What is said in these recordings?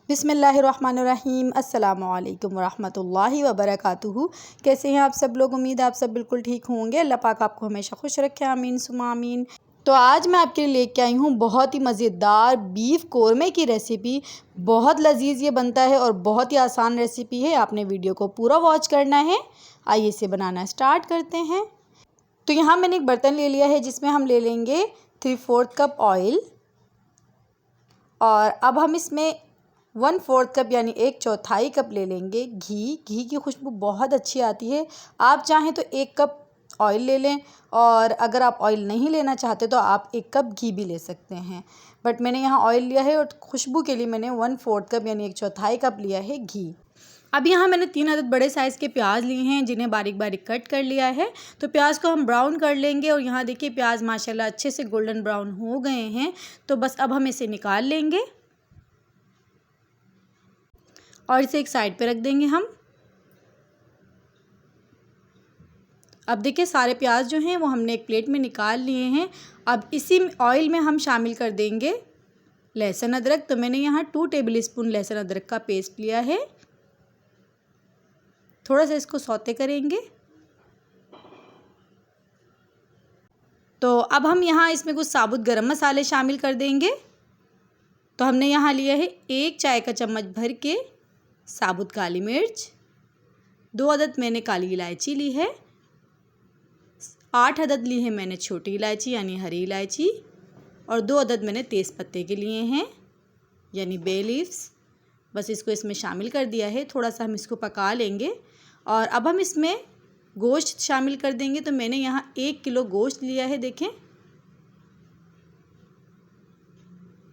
बिस्मिल्लाहिर्रहमानिर्रहीम अस्सलामुअलैकुम वरहमतुल्लाहि वबरकातुहू। कैसे हैं आप सब लोग? उम्मीद है आप सब बिल्कुल ठीक होंगे। अल्लाह पाक आपको हमेशा खुश रखे, आमीन सुमा आमीन। तो आज मैं आपके लिए लेके आई हूँ बहुत ही मज़ेदार बीफ कोरमे की रेसिपी। बहुत लजीज ये बनता है और बहुत ही आसान रेसिपी है। आपने वीडियो को पूरा वॉच करना है। आइए इसे बनाना स्टार्ट करते हैं। तो यहाँ मैंने एक बर्तन ले लिया है जिसमें हम ले लेंगे 3/4 कप ऑयल। और अब हम इसमें 1/4 कप यानी 1/4 कप ले लेंगे घी। घी की खुशबू बहुत अच्छी आती है। आप चाहें तो 1 कप ऑयल ले लें, और अगर आप ऑयल नहीं लेना चाहते तो आप 1 कप घी भी ले सकते हैं। बट मैंने यहाँ ऑयल लिया है और खुशबू के लिए मैंने 1/4 कप यानी 1/4 कप लिया है घी। अब यहाँ मैंने 3 अदद बड़े साइज़ के प्याज लिए हैं जिन्हें बारीक बारीक कट कर लिया है। तो प्याज को हम ब्राउन कर लेंगे। और यहाँ देखिए प्याज माशाल्लाह अच्छे से गोल्डन ब्राउन हो गए हैं। तो बस अब हम इसे निकाल लेंगे और इसे एक साइड पे रख देंगे हम। अब देखिए सारे प्याज जो हैं वो हमने एक प्लेट में निकाल लिए हैं। अब इसी ऑयल में हम शामिल कर देंगे लहसुन अदरक। तो मैंने यहाँ 2 टेबल स्पून लहसुन अदरक का पेस्ट लिया है। थोड़ा सा इसको सौते करेंगे। तो अब हम यहाँ इसमें कुछ साबुत गरम मसाले शामिल कर देंगे। तो हमने यहाँ लिया है 1 चाय का चम्मच भर के साबुत काली मिर्च, 2 अदद मैंने काली इलायची ली है, 8 अदद ली है मैंने छोटी इलायची यानी हरी इलायची, और 2 अदद मैंने तेज़ पत्ते के लिए हैं यानी बे लीव्स। बस इसको इसमें शामिल कर दिया है। थोड़ा सा हम इसको पका लेंगे। और अब हम इसमें गोश्त शामिल कर देंगे। तो मैंने यहाँ 1 किलो गोश्त लिया है देखें।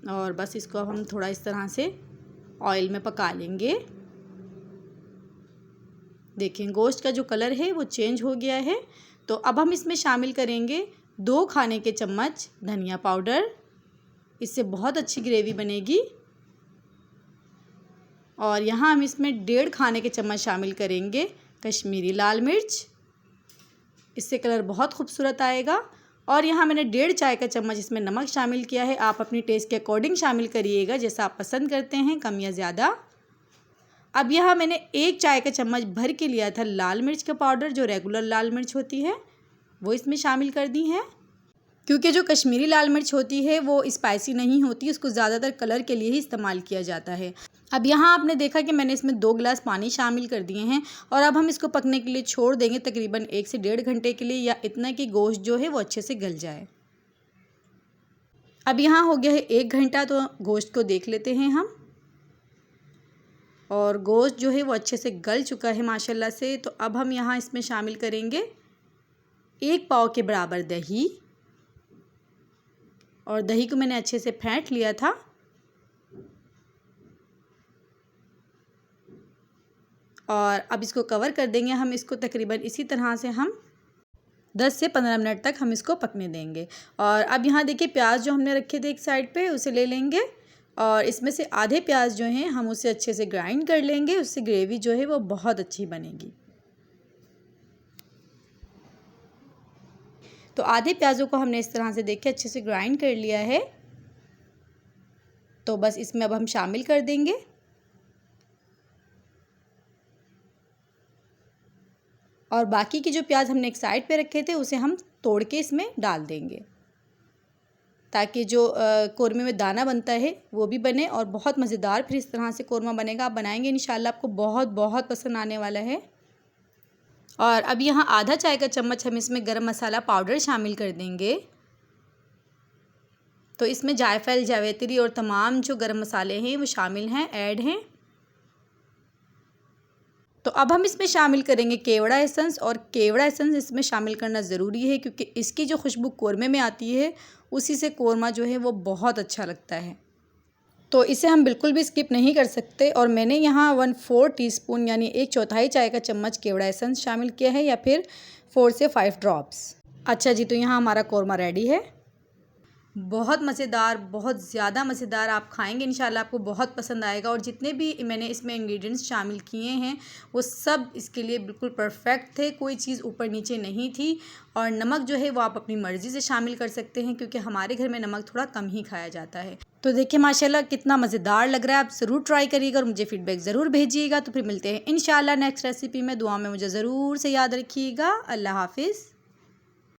और बस इसको हम थोड़ा इस तरह से ऑयल में पका लेंगे। देखें गोश्त का जो कलर है वो चेंज हो गया है। तो अब हम इसमें शामिल करेंगे 2 खाने के चम्मच धनिया पाउडर। इससे बहुत अच्छी ग्रेवी बनेगी। और यहाँ हम इसमें 1.5 खाने के चम्मच शामिल करेंगे कश्मीरी लाल मिर्च। इससे कलर बहुत खूबसूरत आएगा। और यहाँ मैंने 1.5 चाय का चम्मच इसमें नमक शामिल किया है। आप अपनी टेस्ट के अकॉर्डिंग शामिल करिएगा, जैसा आप पसंद करते हैं, कम या ज़्यादा। अब यहाँ मैंने 1 चाय का चम्मच भर के लिया था लाल मिर्च का पाउडर, जो रेगुलर लाल मिर्च होती है वो इसमें शामिल कर दी है। क्योंकि जो कश्मीरी लाल मिर्च होती है वो स्पाइसी नहीं होती, उसको ज़्यादातर कलर के लिए ही इस्तेमाल किया जाता है। अब यहाँ आपने देखा कि मैंने इसमें 2 गिलास पानी शामिल कर दिए हैं। और अब हम इसको पकने के लिए छोड़ देंगे तकरीबन 1 से 1.5 घंटे के लिए, या इतना कि गोश्त जो है वो अच्छे से गल जाए। अब यहाँ हो गया है 1 घंटा। तो गोश्त को देख लेते हैं हम। और गोश्त जो है वो अच्छे से गल चुका है माशाल्लाह से। तो अब हम यहाँ इसमें शामिल करेंगे 1 पाव के बराबर दही। और दही को मैंने अच्छे से फेंट लिया था। और अब इसको कवर कर देंगे हम। इसको तकरीबन इसी तरह से हम 10 से 15 मिनट तक हम इसको पकने देंगे। और अब यहाँ देखिए प्याज जो हमने रखे थे एक साइड पे, उसे ले लेंगे। और इसमें से आधे प्याज जो हैं हम उसे अच्छे से ग्राइंड कर लेंगे। उससे ग्रेवी जो है वो बहुत अच्छी बनेगी। तो आधे प्याज़ों को हमने इस तरह से देखिए अच्छे से ग्राइंड कर लिया है। तो बस इसमें अब हम शामिल कर देंगे। और बाकी की जो प्याज हमने एक साइड पे रखे थे उसे हम तोड़ के इसमें डाल देंगे, ताकि जो कोरमे में दाना बनता है वो भी बने और बहुत मज़ेदार फिर इस तरह से कोरमा बनेगा। आप बनाएंगे इंशाल्लाह आपको बहुत बहुत पसंद आने वाला है। और अब यहाँ आधा चाय का चम्मच हम इसमें गरम मसाला पाउडर शामिल कर देंगे। तो इसमें जायफल, जावित्री और तमाम जो गरम मसाले हैं वो शामिल हैं, ऐड हैं। तो अब हम इसमें शामिल करेंगे केवड़ा एसेंस। और केवड़ा एसेंस इसमें शामिल करना ज़रूरी है, क्योंकि इसकी जो खुशबू कोरमे में आती है उसी से कोरमा जो है वो बहुत अच्छा लगता है। तो इसे हम बिल्कुल भी स्किप नहीं कर सकते। और मैंने यहाँ 1/4 टीस्पून यानी 1/4 चाय का चम्मच केवड़ा एसेंस शामिल किया है, या फिर 4 से 5 ड्रॉप्स। अच्छा जी, तो यहाँ हमारा कोरमा रेडी है। बहुत मज़ेदार, बहुत ज़्यादा मज़ेदार। आप खाएंगे इंशाल्लाह आपको बहुत पसंद आएगा। और जितने भी मैंने इसमें इंग्रेडिएंट्स शामिल किए हैं वो सब इसके लिए बिल्कुल परफेक्ट थे, कोई चीज़ ऊपर नीचे नहीं थी। और नमक जो है वो आप अपनी मर्ज़ी से शामिल कर सकते हैं, क्योंकि हमारे घर में नमक थोड़ा कम ही खाया जाता है। तो देखिए माशाल्लाह कितना मज़ेदार लग रहा है। आप ज़रूर ट्राई करिएगा और मुझे फ़ीडबैक ज़रूर भेजिएगा। तो फिर मिलते हैं इंशाल्लाह नेक्स्ट रेसिपी में। दुआ में मुझे ज़रूर से याद रखिएगा। अल्लाह हाफ़िज़।